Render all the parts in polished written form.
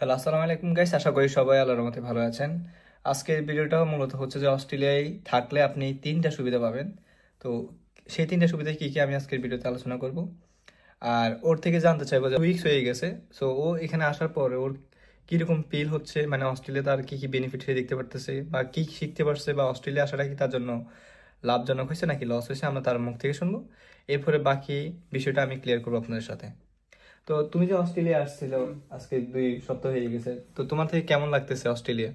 Hello, আসসালামু আলাইকুম guys. আশা করি সবাই আল্লাহর রহমতে ভালো আছেন। আজকের ভিডিওটা মূলত হচ্ছে যে অস্ট্রেলিয়ায় থাকলে আপনি তিনটা সুবিধা পাবেন। তো সেই তিনটা সুবিধা কি কি আমি আজকের ভিডিওতে আলোচনা করব। আর ওর থেকে জানতে চাইবো যে উইকস হয়ে গেছে, সো ও এখানে আসার পরে ওর কিরকম ফিল হচ্ছে, মানে অস্ট্রেলিয়া তার কি কি বেনিফিট সে দেখতে পারতেছে বা কি শিখতে পারছে, বা অস্ট্রেলিয়া আসাটা কি তার জন্য লাভজনক হয়েছে নাকি লস হয়েছে, আমরা তার মুখ থেকে শুনবো। এরপরে বাকি বিষয়টা আমি ক্লিয়ার করবো আপনাদের সাথে। তো তুমি যে অস্ট্রেলিয়া আসছিল, আজকে 2 সপ্তাহ হয়ে গেছে, তো তোমার থেকে কেমন লাগতেছে অস্ট্রেলিয়া?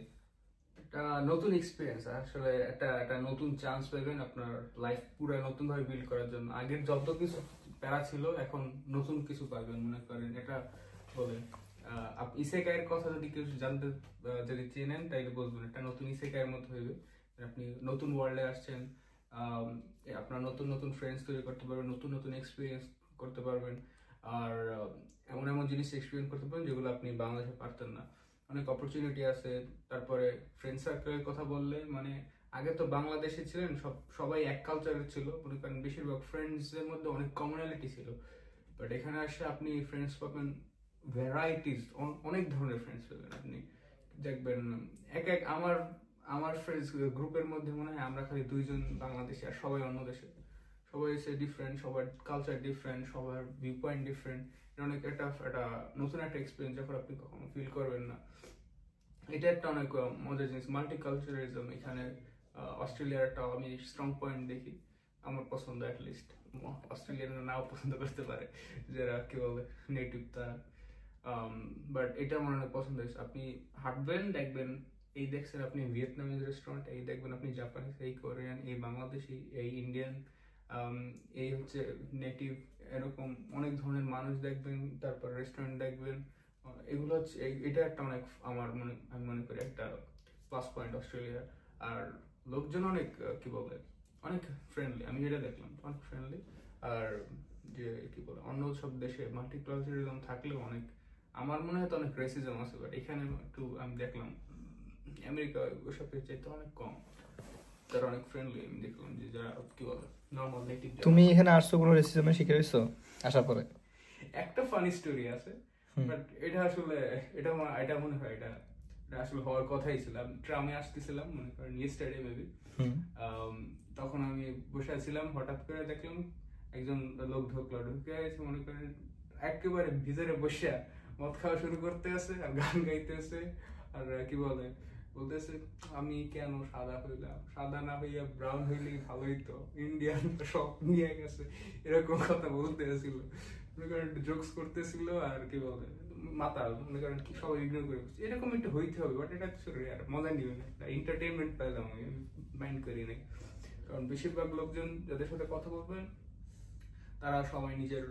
একটা নতুন এক্সপিরিয়েন্স, আসলে একটা একটা নতুন চান্স পাবেন আপনার লাইফ পুরো নতুন ভাবে বিল্ড করার জন্য। আগের যত কিছু প্যারা ছিল এখন নতুন কিছু পাবেন, মনে করেন এটা বলে ইসেকাইয়ের কথা যদি কেউ জানতে যদি চেনেন তাইলে বলবেন এটা নতুন ইসেকাইয়ের মতো হইবে। আপনি নতুন ওয়ার্ল্ডে আসছেন, আপনার নতুন নতুন ফ্রেন্ডস তৈরি করতে পারবেন, নতুন নতুন এক্সপিরিয়েন্স করতে পারবেন। আর এমন এমন জিনিস এক্সপিরিয়েন্স করতে পারবেন যেগুলো আপনি বাংলাদেশে পারতেন না। অনেক অপরচুনিটি আছে। তারপরে ফ্রেন্ড সার্কেলের কথা বললে, মানে আগে তো বাংলাদেশে ছিলেন সবাই এক কালচারের ছিল, মনে করেন বেশিরভাগ ফ্রেন্ডসদের মধ্যে অনেক কমনালিটি ছিল। বাট এখানে আসে আপনি ফ্রেন্ডস পাবেন ভ্যারাইটিস, অনেক ধরনের ফ্রেন্ডস পাবেন আপনি। দেখবেন এক এক আমার আমার ফ্রেন্ডস গ্রুপের মধ্যে মনে হয় আমরা খালি 2 জন বাংলাদেশি আর সবাই অন্য দেশে। সবাই এসে ডিফারেন্ট, সবার কালচার ডিফারেন্ট, সবার ভিউ পয়েন্ট ডিফারেন্ট। এটা অনেক একটা একটা নতুন একটা এক্সপিরিয়েন্স যখন আপনি কখনো ফিল করবেন না। এটা একটা অনেক মজার জিনিস, মাল্টিকালচারালিজম এখানে। অস্ট্রেলিয়ার একটা আমি স্ট্রং পয়েন্ট দেখি, আমার পছন্দ অ্যাটলিস্ট। অস্ট্রেলিয়ানরা নাও পছন্দ করতে পারে, যারা কি বলে নেটিভ তারা। বাট এটা আমার অনেক পছন্দ হয়েছে। আপনি হাঁটবেন দেখবেন, এই দেখছেন আপনি ভিয়েতনামিজ রেস্টুরেন্ট, এই দেখবেন আপনি জাপানিজ, এই কোরিয়ান, এই বাংলাদেশি, এই ইন্ডিয়ান, এই হচ্ছে নেটিভ, এরকম অনেক ধরনের মানুষ দেখবেন। তারপর রেস্টুরেন্ট দেখবেন। এগুলো হচ্ছে এটা একটা অনেক আমি মনে করি একটা প্লাস পয়েন্ট অস্ট্রেলিয়া। আর লোকজন অনেক কি বলে অনেক ফ্রেন্ডলি, আমি যেটা দেখলাম অনেক ফ্রেন্ডলি। আর যে কি বলে অন্য সব দেশে মাল্টিকালচারালিজম থাকলেও অনেক, আমার মনে হয় তো অনেক রেসিজম আছে, বাট এখানে একটু আমি দেখলাম আমেরিকা ওসবের চাইতে অনেক কম। তারা অনেক ফ্রেন্ডলি, আমি দেখলাম যে যারা কি বলে নর্মাল নেটিভ যারা। তুমি এখানে আসছো কোনো রেসিজমের শিকার হয়েছো আসার পরে? একটা ফানি স্টোরি আছে, বাট এটা আসলে এটা মনে হয় এটা এটা আসলে হওয়ার কথাই ছিল। আমি ট্রামে আসতেছিলাম, মনে করেন ইয়েস্টারডে মেবি। তখন আমি বসে আছিলাম, হঠাৎ করে দেখলাম একজন লোক ঢুকলো, ঢুকে আছে মনে করেন একেবারে ভিতরে বসে মদ খাওয়া শুরু করতে আছে আর গান গাইতেছে। আর কি বলে বলতেছে, আমি কেন সাদা হইলাম, সাদা না হইয়া ব্রাউন হইলেই ভালো হইতো, ইন্ডিয়ান সব নিয়ে গেছে, এরকম কথা বলতে আসছিল। মনে করেন জোকস করতেছিল আর কি বলে মাতাল, মনে করেন কি সবাই ইগনোর করে বসছে। এরকম একটু হইতে হবে, বাট এটা হচ্ছে রেয়ার, মজা নিবে না, এন্টারটেনমেন্ট পাইলাম, আমি মাইন্ড করি নাই। কারণ বেশিরভাগ লোকজন যাদের সাথে কথা বলবেন তারা সবাই নিজের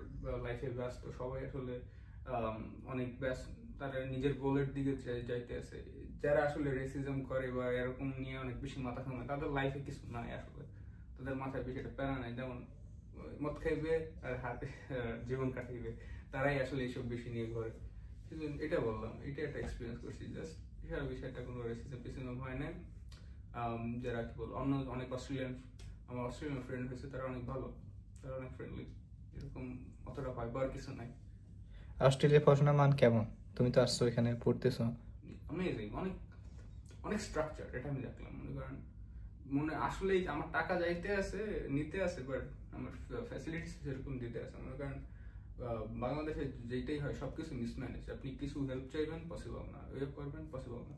লাইফে ব্যস্ত, সবাই আসলে অনেক ব্যস্ত, তারা নিজের গোলের দিকে যাইতে আছে। যারা আসলে রেসিজম করে বা এরকম নিয়ে অনেক বেশি মাথা ঘামায়, তাদের লাইফে কিছু নাই আসলে, তাদের মাথায় বেশি একটা প্যারা নাই। যেমন মদ খাইবে আর হাতে জীবন কাটাইবে, তারাই আসলে এইসব বেশি নিয়ে ঘরে। এটা বললাম, এটা একটা এক্সপিরিয়েন্স করছি জাস্ট। এছাড়া বিষয়টা কোনো রেসিজম হয় না। যারা কি বল অন্য অনেক আমার অস্ট্রেলিয়ান ফ্রেন্ড হয়েছে, তারা অনেক ভালো, তারা অনেক ফ্রেন্ডলি, এরকম অতটা ভয়পাওয়ার কিছু নাই। অস্ট্রেলিয়া পড়াশোনার মান কেমন? তুমি তো আসছো এখানে পড়তেছো। অ্যামেজিং, অনেক অনেক স্ট্রাকচার, এটা আমি দেখলাম। মনে করেন আসলে আমার টাকা যাইতে আছে নিতে আছে, বাট আমার ফ্যাসিলিটিস সেরকম দিতে আছে। মনে করেন বাংলাদেশে যেটাই হয় সবকিছু মিসম্যানেজ, আপনি কিছু হেল্প চাইবেন পসিবল না, ওয়েব করবেন পসিবল না,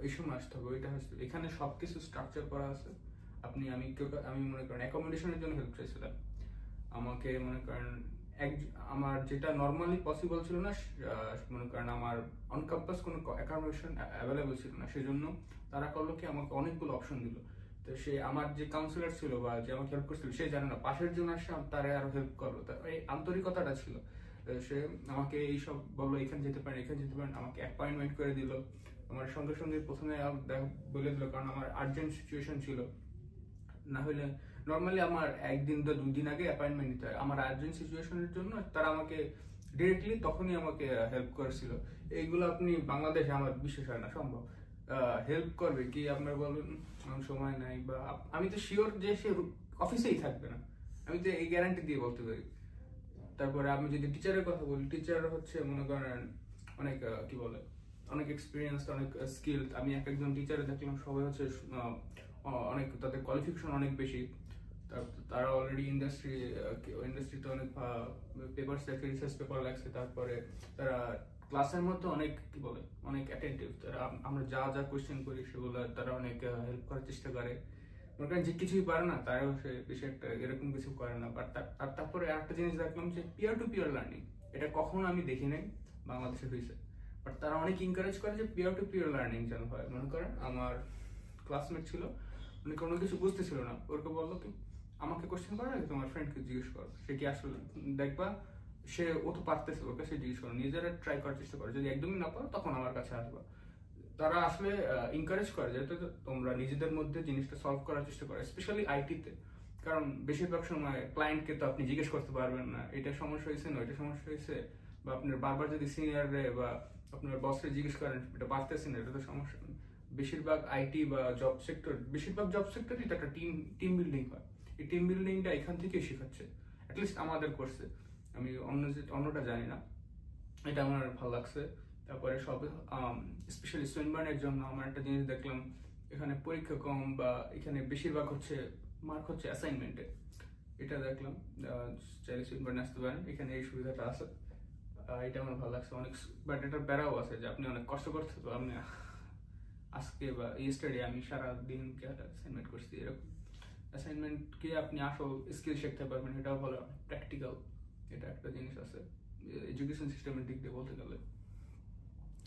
ওই সময় আসতে হবে, ওইটা হচ্ছে এখানে সবকিছু স্ট্রাকচার করা আছে। আমি মনে করেন অ্যাকোমোডেশনের জন্য হেল্প চাইছিলাম, আমাকে মনে করেন আমার যেটা নর্মালি পসিবল ছিল না, মনে করেন আমার অন ক্যাম্পাস কোনো অ্যাকোমোডেশন অ্যাভেলেবল ছিল না, সেজন্য তারা করলো কি আমাকে অনেকগুলো অপশন দিল। তো সে আমার যে কাউন্সিলর ছিল বা যে আমাকে হেল্প করছিল, সে জানে না পাশের জন আসে তারা আরো হেল্প করলো, এই আন্তরিকতাটা ছিল। সে আমাকে এইসব বললো, এখানে যেতে পারেন, এখানে যেতে পারেন, আমাকে অ্যাপয়েন্টমেন্ট করে দিল। আমার সঙ্গে সঙ্গে প্রথমে বলে দিল, কারণ আমার আর্জেন্ট সিচুয়েশন ছিল। না হলে নর্মালি আমার 1 দিন বা 2 দিন আগে অ্যাপয়েন্টমেন্ট নিতে হয়, আমার আর্জেন্ট সিচুয়েশনের জন্য তারা আমাকে ডিরেক্টলি তখনই আমাকে হেল্প করেছিল। এইগুলো আপনি বাংলাদেশে আমার বিশ্বাস হয় না সম্ভব। হেল্প করবে কি আপনার বলবেন আমার সময় নাই, বা আমি তো শিওর যে সে অফিসেই থাকবে না, আমি তো এই গ্যারান্টি দিয়ে বলতে পারি। তারপরে আমি যদি টিচারের কথা বলি, টিচার হচ্ছে মনে করেন অনেক কি বলে অনেক এক্সপিরিয়েন্স, অনেক স্কিল। আমি একজন টিচারে দেখলাম সবাই হচ্ছে অনেক, তাদের কোয়ালিফিকেশন অনেক বেশি, তারা অলরেডি ইন্ডাস্ট্রিতে অনেক পেপার লেখছে, রিসার্চ পেপার লেখছে, তারপরে তারা ক্লাসের মধ্যে অনেক কি বলে অনেক অ্যাটেন্টিভ, তারা আমরা যা যা কোয়েশ্চেন করি সেগুলো তারা অনেক হেল্প করার চেষ্টা করে। মনে করেন যে কিছুই পারে না তারাও সে বেশি একটা এরকম কিছু করে না। বাট তারপরে একটা জিনিস দেখলাম যে পিয়ার টু পিয়ার লার্নিং, এটা কখনো আমি দেখি নাই বাংলাদেশে হয়েছে, বাট তারা অনেক এনকারেজ করে যে পিয়ার টু পিয়ার লার্নিং যেন হয়। মনে করেন আমার ক্লাসমেট ছিল, উনি কোনো কিছু বুঝতেছিল না, ওরকে বললো কি আমাকে কোশ্চেন করার আগে তোমার ফ্রেন্ডকে জিজ্ঞেস করো, সে কি আসলে দেখবা ও তো পারতেছে, ওর কাছে জিজ্ঞেস করো, নিজেরা ট্রাই করার চেষ্টা করো, যদি একদমই না পারো তখন আমার কাছে আসবা। তারা আসলে এনকারেজ করে যাতে তোমরা নিজেদের মধ্যে জিনিসটা সলভ করার চেষ্টা করো, স্পেশালি আইটিতে। কারণ বেশিরভাগ সময় ক্লায়েন্টকে তো আপনি জিজ্ঞেস করতে পারবেন না এটা সমস্যা হয়েছে না ওইটা সমস্যা হয়েছে, বা আপনার বারবার যদি সিনিয়রে বা আপনার বসকে জিজ্ঞেস করেন এটা পারতেছেন এটা তো সমস্যা। বেশিরভাগ আইটি বা জব সেক্টর, বেশিরভাগ জব সেক্টরই তো একটা টিম বিল্ডিং হয়, এই টিম বিল্ডিংটা এখান থেকেই শেখাচ্ছে, অ্যাটলিস্ট আমাদের কোর্সে। আমি অন্যটা জানি না, এটা আমার ভালো লাগছে। তারপরে সব স্পেশালি সুইনবার্নের জন্য আমার একটা জিনিস দেখলাম, এখানে পরীক্ষা কম বা এখানে বেশিরভাগ হচ্ছে মার্ক হচ্ছে অ্যাসাইনমেন্টে, এটা দেখলাম। চাইলে সুইনবার্নে আসতে পারেন, এখানে এই সুবিধাটা আছে, এটা আমার ভালো লাগছে অনেক। বাট এটা প্যারাও আছে যে আপনি অনেক কষ্ট করতে, তো আপনি আজকে বা ইয়েস্টারডে আমি সারা দিন অ্যাসাইনমেন্ট করছি, এরকম অ্যাসাইনমেন্টকে আপনি আসল স্কিল শিখতে পারবেন, এটাও ভালো প্র্যাকটিক্যাল, এটা একটা জিনিস আছে এডুকেশন সিস্টেমের দিক দিয়ে বলতে গেলে।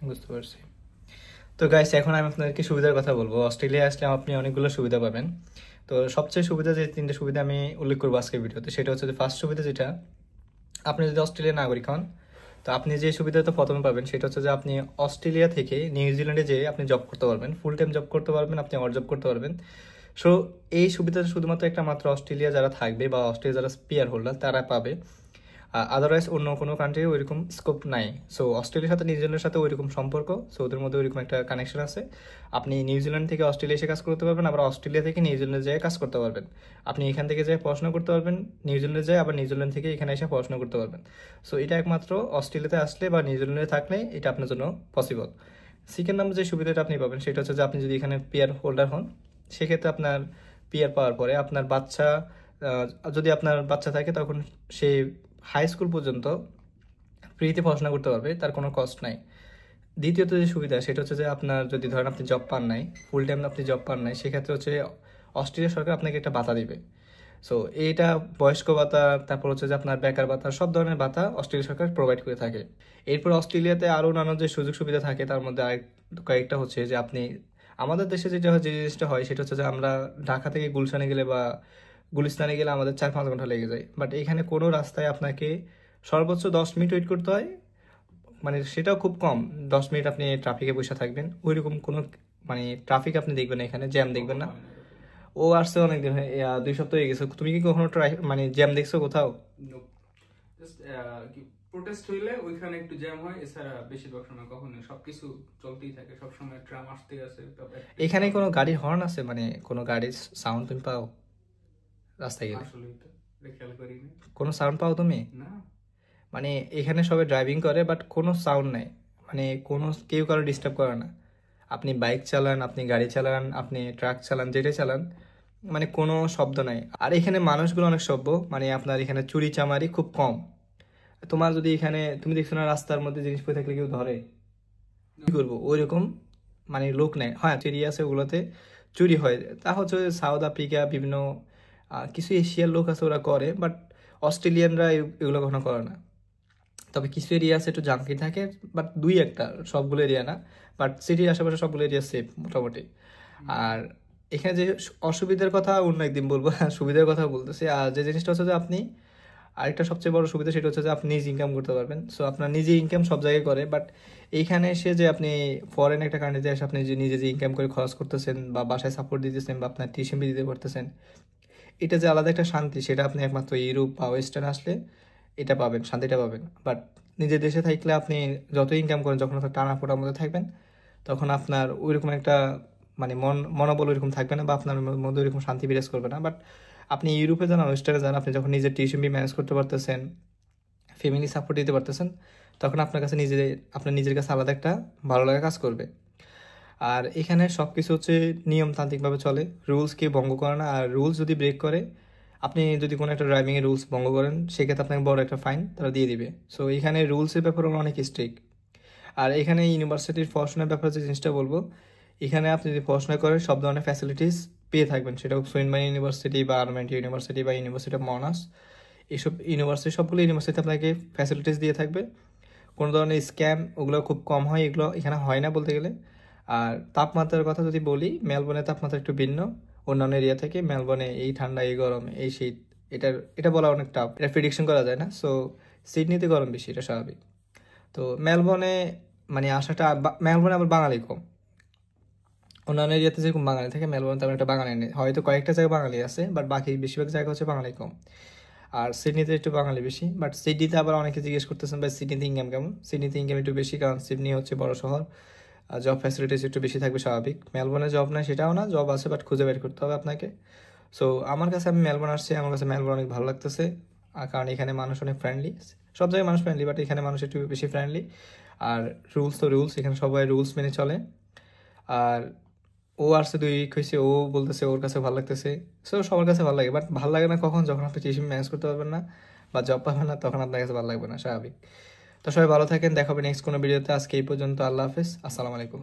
বুঝতে পারছি। তো গাইস, এখন আমি আপনাদেরকে সুবিধার কথা বলবো। অস্ট্রেলিয়া আসলে আপনি অনেকগুলো সুবিধা পাবেন। তো সবচেয়ে সুবিধা যে তিনটে সুবিধা আমি উল্লেখ করবো আজকের ভিডিওতে, সেটা হচ্ছে যে ফার্স্ট সুবিধা যেটা, আপনি যদি অস্ট্রেলিয়ার নাগরিক হন, তো আপনি যে সুবিধাটা প্রথমে পাবেন সেটা হচ্ছে যে আপনি অস্ট্রেলিয়া থেকে নিউজিল্যান্ডে যেয়ে আপনি জব করতে পারবেন, ফুল টাইম জব করতে পারবেন, আপনি অর জব করতে পারবেন। সো এই সুবিধাটা শুধুমাত্র একটা মাত্র অস্ট্রেলিয়া যারা থাকবে বা অস্ট্রেলিয়া যারা পিআর হোল্ডার তারা পাবে, আদারওয়াইজ অন্য কোনো কান্ট্রি ওইরকম স্কোপ নাই। সো অস্ট্রেলিয়ার সাথে নিউজিল্যান্ডের সাথে ওইরকম সম্পর্ক, সো ওদের মধ্যে ওইরকম একটা কানেকশন আছে। আপনি নিউজিল্যান্ড থেকে অস্ট্রেলিয়া এসে কাজ করতে পারবেন, আবার অস্ট্রেলিয়া থেকে নিউজিল্যান্ডে যেয়ে কাজ করতে পারবেন। আপনি এখান থেকে যেয়ে পড়াশোনা করতে পারবেন, নিউজিল্যান্ডে যায়, আবার নিউজিল্যান্ড থেকে এখানে এসে পড়াশোনা করতে পারবেন। সো এটা একমাত্র অস্ট্রেলিয়াতে আসলে বা নিউজিল্যান্ডে থাকলে এটা আপনার জন্য পসিবল। সেকেন্ড নাম্বার যে সুবিধাটা আপনি পাবেন সেটা হচ্ছে যে আপনি যদি এখানে পিআর হোল্ডার হন, সেক্ষেত্রে আপনার পিআর পাওয়ার পরে আপনার বাচ্চা, যদি আপনার বাচ্চা থাকে তখন সে হাই স্কুল পর্যন্ত ফ্রিতে পড়াশোনা করতে পারবে, তার কোনো কস্ট নাই। দ্বিতীয়ত যে সুবিধা সেটা হচ্ছে যে আপনার যদি ধরেন আপনি জব পান নাই, ফুল টাইম আপনি জব পান নাই, সেক্ষেত্রে হচ্ছে অস্ট্রেলিয়া সরকার আপনাকে একটা ভাতা দিবে। সো এইটা বয়স্ক ভাতা, তারপর হচ্ছে যে আপনার বেকার ভাতা, সব ধরনের ভাতা অস্ট্রেলিয়া সরকার প্রোভাইড করে থাকে। এরপর অস্ট্রেলিয়াতে আরও নানা যে সুযোগ সুবিধা থাকে তার মধ্যে কয়েকটা হচ্ছে যে আপনি, আমাদের দেশে যেটা যে জিনিসটা হয় সেটা হচ্ছে যে আমরা ঢাকা থেকে গুলশানে গেলে বা গুলিস্তানে গেলে আমাদের 4-5 ঘন্টা লেগে যায়, বাট এখানে কোনো রাস্তায় আপনাকে সর্বোচ্চ 10 মিনিট ওয়েট করতে হয়, মানে সেটাও খুব কম। 10 মিনিট আপনি ট্রাফিকে বসে থাকবেন, ওইরকম কোনো মানে ট্রাফিক আপনি দেখবেন না, এখানে জ্যাম দেখবেন না। ও আসছে অনেকদিন হয়ে 2 সপ্তাহ হয়ে গেছে, তুমি কি কখনো মানে জ্যাম দেখছো কোথাও? জাস্ট প্রোটেস্ট হইলে ওইখানে একটু জ্যাম হয়, এছাড়া বেশিরভাগ সময় কখনো সবকিছু চলতেই থাকে, সবসময় ট্রাম আসতেই আছে। এখানে কোনো গাড়ির হর্ন আছে, মানে কোনো গাড়ির সাউন্ড তুমি পাও রাস্তায় গেলে? আসলে খেয়াল করিনি, কোনো সাউন্ড পাও তুমি? না। মানে এখানে সবাই ড্রাইভিং করে বাট কোনো সাউন্ড নাই, মানে কোনো কেউ কারো ডিস্টার্ব করে না। আপনি বাইক চালান, আপনি গাড়ি চালান, আপনি ট্রাক চালান, যেটাই চালান, মানে কোনো শব্দ নাই। আর এখানে মানুষগুলো অনেক সভ্য, মানে আপনার এখানে চুরি চামারি খুব কম। তোমার যদি এখানে তুমি দেখছো না রাস্তার মধ্যে জিনিস পড়ে থাকলে কেউ ধরে, কি করবো, ওইরকম মানে লোক নেই। হ্যাঁ, এরিয়া আছে ওগুলোতে চুরি হয়, তা হচ্ছে সাউথ আফ্রিকা বিভিন্ন কিছু এশিয়ার লোক আছে ওরা করে, বাট অস্ট্রেলিয়ানরা এগুলো কখনো করে না। তবে কিছু এরিয়া আছে একটু জাঙ্কি থাকে, বাট দুই একটা, সবগুলো এরিয়া না, বাট সিটির আশেপাশে সবগুলো এরিয়া সেফ মোটামুটি। আর এখানে যে অসুবিধার কথা অন্য একদিন বলবো, সুবিধার কথা বলতেছি। আর যে জিনিসটা হচ্ছে যে আপনি, আরেকটা সবচেয়ে বড় সুবিধা সেটা হচ্ছে যে আপনি নিজে ইনকাম করতে পারবেন। সো আপনার নিজে ইনকাম সব জায়গায় করে, বাট এইখানে এসে যে আপনি ফরেন একটা কান্ট্রিতে এসে আপনি যে নিজে যে ইনকাম করে খরচ করতেছেন বা বাসায় সাপোর্ট দিতেছেন বা আপনার টিউশন ফি দিতে পারতেছেন, এটা যে আলাদা একটা শান্তি, সেটা আপনি একমাত্র ইউরোপ বা ওয়েস্টার্ন আসলে এটা পাবেন, শান্তিটা পাবেন। বাট নিজের দেশে থাকলে আপনি যত ইনকাম করেন, যখন আপনার টানা ফোটার মধ্যে থাকবেন, তখন আপনার ওইরকম একটা মানে মনোবল ওইরকম থাকবে না বা আপনার মধ্যে ওইরকম শান্তি বিরাজ করবে না। বাট আপনি ইউরোপে যান, ওয়েস্টার্নে যান, আপনি যখন নিজের টিউশন ফি ম্যানেজ করতে পারতেছেন, ফ্যামিলি সাপোর্ট দিতে পারতেছেন, তখন আপনার নিজের কাছে আলাদা একটা ভালো লাগা কাজ করবে। আর এখানে সব কিছু হচ্ছে নিয়মতান্ত্রিকভাবে চলে, রুলস কেউ ভঙ্গ করে না। আর রুলস যদি ব্রেক করে, আপনি যদি কোনো একটা ড্রাইভিংয়ের রুলস ভঙ্গ করেন, সেক্ষেত্রে আপনাকে বড় একটা ফাইন তারা দিয়ে দিবে। সো এখানে রুলসের ব্যাপারে অনেক স্ট্রিক্ট। আর এখানে ইউনিভার্সিটির পড়াশোনার ব্যাপারে যে জিনিসটা বলবো, এখানে আপনি যদি পড়াশোনা করেন সব ধরনের ফ্যাসিলিটিস পেয়ে থাকবেন, সেটা হোক সুইনবাই ইউনিভার্সিটি বা আর্মেন্ট ইউনিভার্সিটি বা ইউনিভার্সিটি অফ মনাস, এইসব ইউনিভার্সিটি সবগুলো ইউনিভার্সিটি আপনাকে ফ্যাসিলিটিস দিয়ে থাকবে। কোনো ধরনের স্ক্যাম ওগুলো খুব কম হয়, এগুলো এখানে হয় না বলতে গেলে। আর তাপমাত্রার কথা যদি বলি, মেলবোর্নের তাপমাত্রা একটু ভিন্ন অন্যান্য এরিয়া থেকে। মেলবোর্নে এই ঠান্ডা, এই গরম, এই শীত, এটা বলা অনেক টাফ, এটা প্রেডিকশন করা যায় না। সো সিডনিতে গরম বেশি, এটা স্বাভাবিক। তো মেলবোর্নে মানে মেলবোর্নে আবার বাঙালি কম। অন্যান্য এরিয়াতে যেরকম বাঙালি থাকে, মেলবোর্নে তেমন একটা বাঙালি নেই। হয়তো কয়েকটা জায়গায় বাঙালি আছে, বাট বাকি বেশিরভাগ জায়গা হচ্ছে বাঙালি কম। আর সিডনিতে একটু বাঙালি বেশি, বাট সিডনিতে আবার অনেকে জিজ্ঞেস করতেছেন ভাই সিডনিতে ইনকাম কেমন। সিডনিতে ইনকাম একটু বেশি, কারণ সিডনি হচ্ছে বড় শহর, জব ফ্যাসিলিটিস একটু বেশি থাকবে স্বাভাবিক। মেলবোর্নে জব নাই সেটাও না, জব আছে, বাট খুঁজে বের করতে হবে আপনাকে। সো আমি মেলবোর্ন আসছি, আমার কাছে মেলবোর্ন অনেক ভালো লাগতেছে। কারণ এখানে মানুষ অনেক ফ্রেন্ডলি। সব জায়গায় মানুষ ফ্রেন্ডলি, বাট এখানে মানুষ একটু বেশি ফ্রেন্ডলি। আর রুলস তো রুলস, এখানে সবাই রুলস মেনে চলে। আর ও আসছে 2 উইক হয়েছে, ও বলতেছে ওর কাছে ভালো লাগতেছে। সো সবার কাছে ভালো লাগে, বাট ভালো লাগে না কখন, যখন আপনি টিউশন ম্যানেজ করতে পারবেন না বা জব পাবেন না, তখন আপনার কাছে ভালো লাগবে না, স্বাভাবিক। তো সবাই ভালো থাকেন, দেখা হবে নেক্সট কোনো ভিডিওতে। আজকে এই পর্যন্ত, আল্লাহ হাফেজ, আসসালামু আলাইকুম।